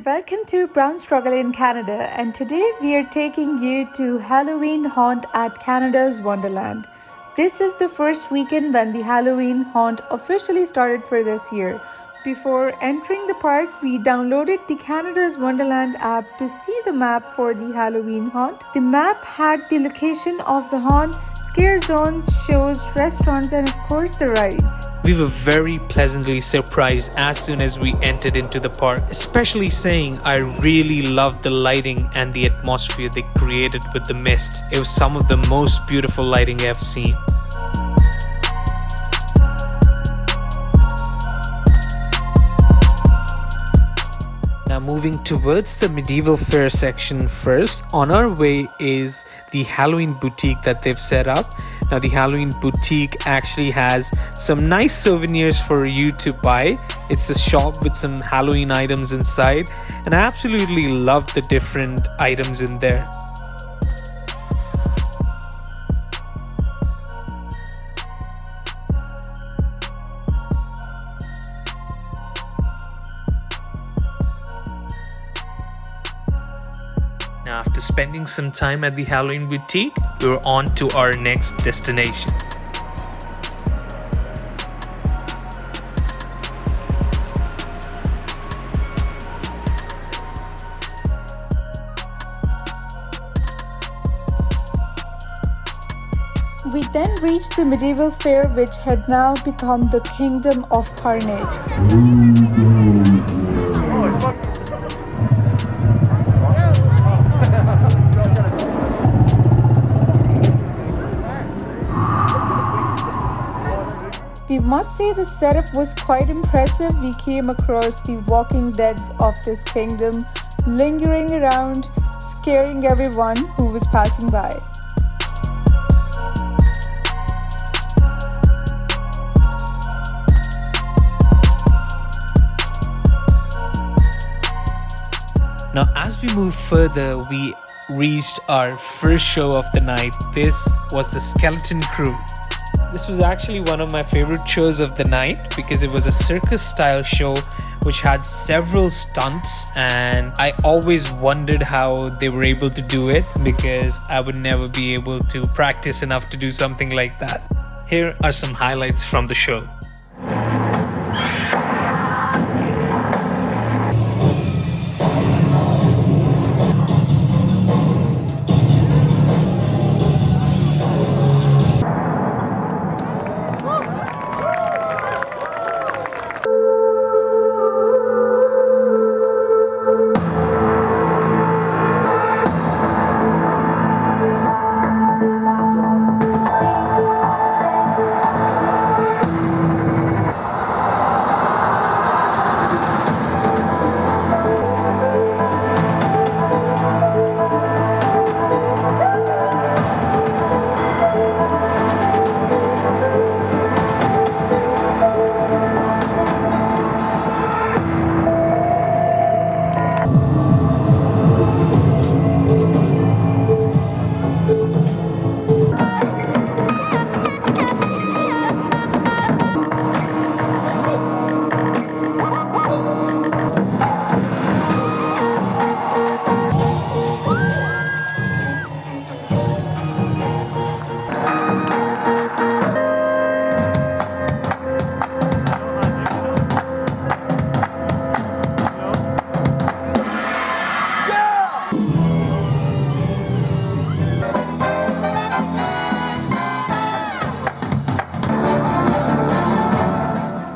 Welcome to Brown Struggle in Canada, and today we are taking you to Halloween haunt at Canada's Wonderland. This is the first weekend when the Halloween haunt officially started for this year. Before entering the park, we downloaded the Canada's Wonderland app to see the map for the Halloween haunt. The map had the location of the haunts, scare zones, shows, restaurants, and of course the rides. We were very pleasantly surprised as soon as we entered into the park, especially saying I really loved the lighting and the atmosphere they created with the mist. It was some of the most beautiful lighting I've seen. Now moving towards the medieval fair section first, on our way is the Halloween boutique that they've set up. Now the Halloween boutique actually has some nice souvenirs for you to buy. It's a shop with some Halloween items inside, and I absolutely love the different items in there. Now, after spending some time at the Halloween boutique, we're on to our next destination. We then reached the medieval fair, which had now become the Kingdom of Carnage. We must say the setup was quite impressive. We came across the walking deads of this kingdom, lingering around, scaring everyone who was passing by. Now, as we move further, we reached our first show of the night. This was the Skeleton Crew. This was actually one of my favorite shows of the night because it was a circus style show which had several stunts, and I always wondered how they were able to do it because I would never be able to practice enough to do something like that. Here are some highlights from the show.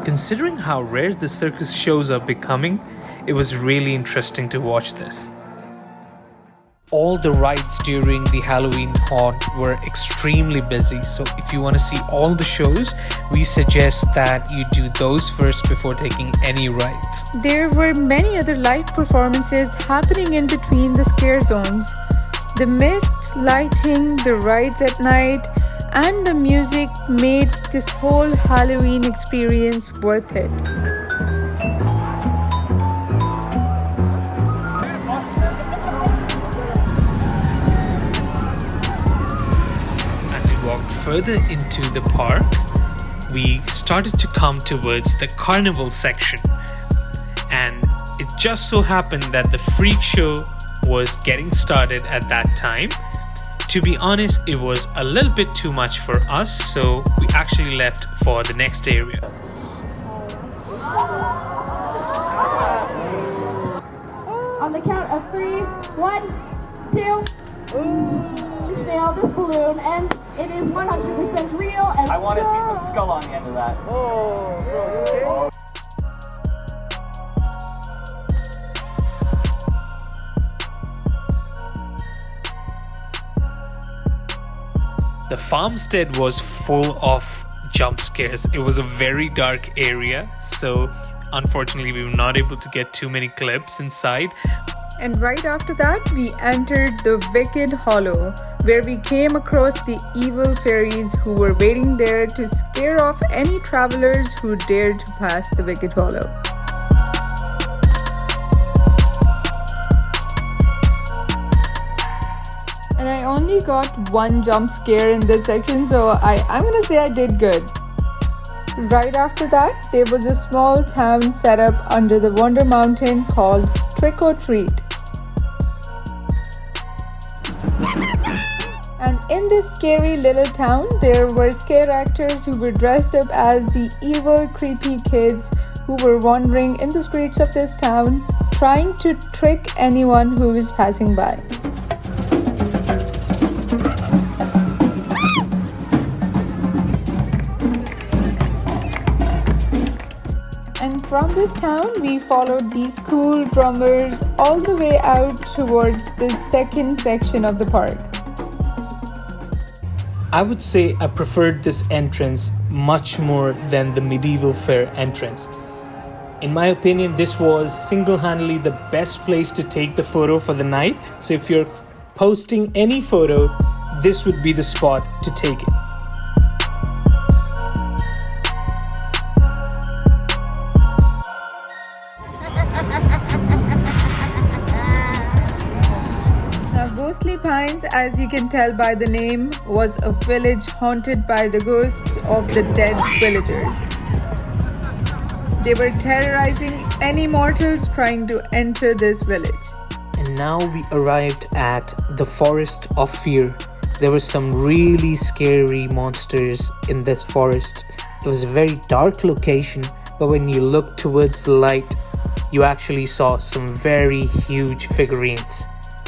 Considering how rare the circus shows are becoming, it was really interesting to watch this. All the rides during the Halloween haunt were extremely busy, so if you want to see all the shows, we suggest that you do those first before taking any rides. There were many other live performances happening in between the scare zones. The mist, lighting, the rides at night, and the music made this whole Halloween experience worth it. further into the park, we started to come towards the carnival section. And it just so happened that the freak show was getting started at that time. To be honest, it was a little bit too much for us, so we actually left for the next area. On the count of 3, 1, 2. Nail this balloon, and it is 100% real. And I want to see some skull on the end of that. Oh. The farmstead was full of jump scares. It was a very dark area, so unfortunately we were not able to get too many clips inside. And right after that, we entered the Wicked Hollow, where we came across the evil fairies who were waiting there to scare off any travelers who dared to pass the Wicked Hollow. And I only got one jump scare in this section, so I'm gonna say I did good. Right after that, there was a small town set up under the Wonder Mountain called Trick-or-Treat. And in this scary little town, there were scare actors who were dressed up as the evil, creepy kids who were wandering in the streets of this town, trying to trick anyone who was passing by. And from this town, we followed these cool drummers all the way out towards the second section of the park. I would say I preferred this entrance much more than the medieval fair entrance. In my opinion, this was single-handedly the best place to take the photo for the night. So if you're posting any photo, this would be the spot to take it. Now, Ghostly Pines, as you can tell by the name, was a village haunted by the ghosts of the dead villagers. They were terrorizing any mortals trying to enter this village. And now we arrived at the Forest of Fear. There were some really scary monsters in this forest. It was a very dark location, but when you looked towards the light, you actually saw some very huge figurines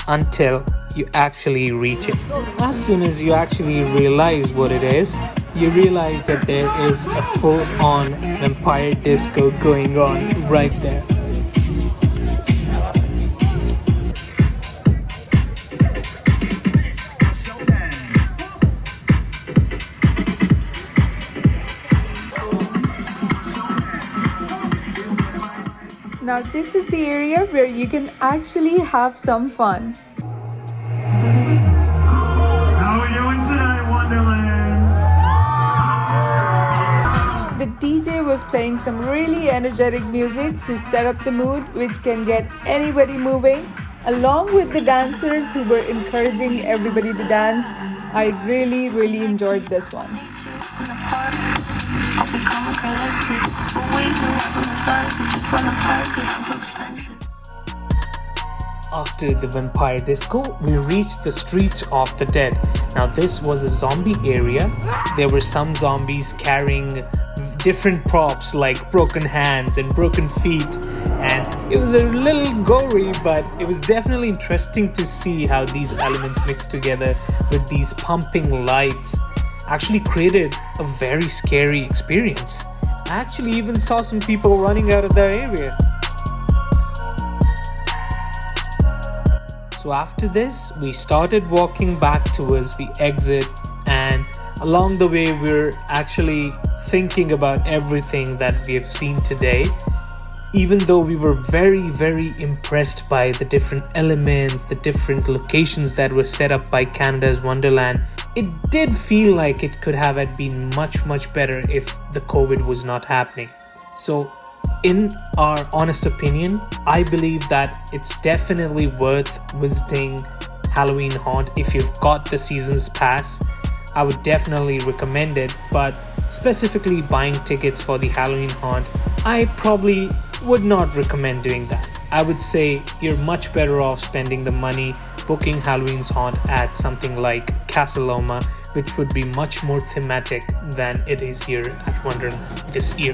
until you actually reach it. As soon as you actually realize what it is, you realize that there is a full-on vampire disco going on right there. Now, this is the area where you can actually have some fun. How are we doing tonight, Wonderland? The DJ was playing some really energetic music to set up the mood, which can get anybody moving, along with the dancers who were encouraging everybody to dance. I really enjoyed this one. After the vampire disco, we reached the streets of the dead. Now this was a zombie area. There were some zombies carrying different props like broken hands and broken feet, and it was a little gory, but it was definitely interesting to see how these elements mixed together with these pumping lights actually created a very scary experience. I actually even saw some people running out of their area. So after this, we started walking back towards the exit, and along the way we're actually thinking about everything that we have seen today. Even though we were very impressed by the different elements, the different locations that were set up by Canada's Wonderland, it did feel like it could have been much better if the COVID was not happening. So in our honest opinion, I believe that it's definitely worth visiting Halloween Haunt if you've got the season's pass. I would definitely recommend it, but specifically buying tickets for the Halloween haunt, I probably would not recommend doing that. I would say you're much better off spending the money booking Halloween's haunt at something like Casaloma, which would be much more thematic than it is here at Wonderland this year.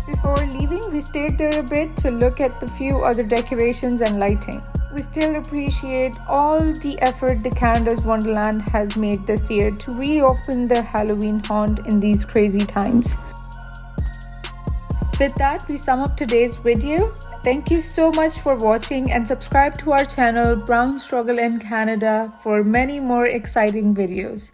Before leaving, we stayed there a bit to look at the few other decorations and lighting. We still appreciate all the effort the Canada's Wonderland has made this year to reopen the Halloween haunt in these crazy times. With that, we sum up today's video. Thank you so much for watching and subscribe to our channel Brown Struggle in Canada for many more exciting videos.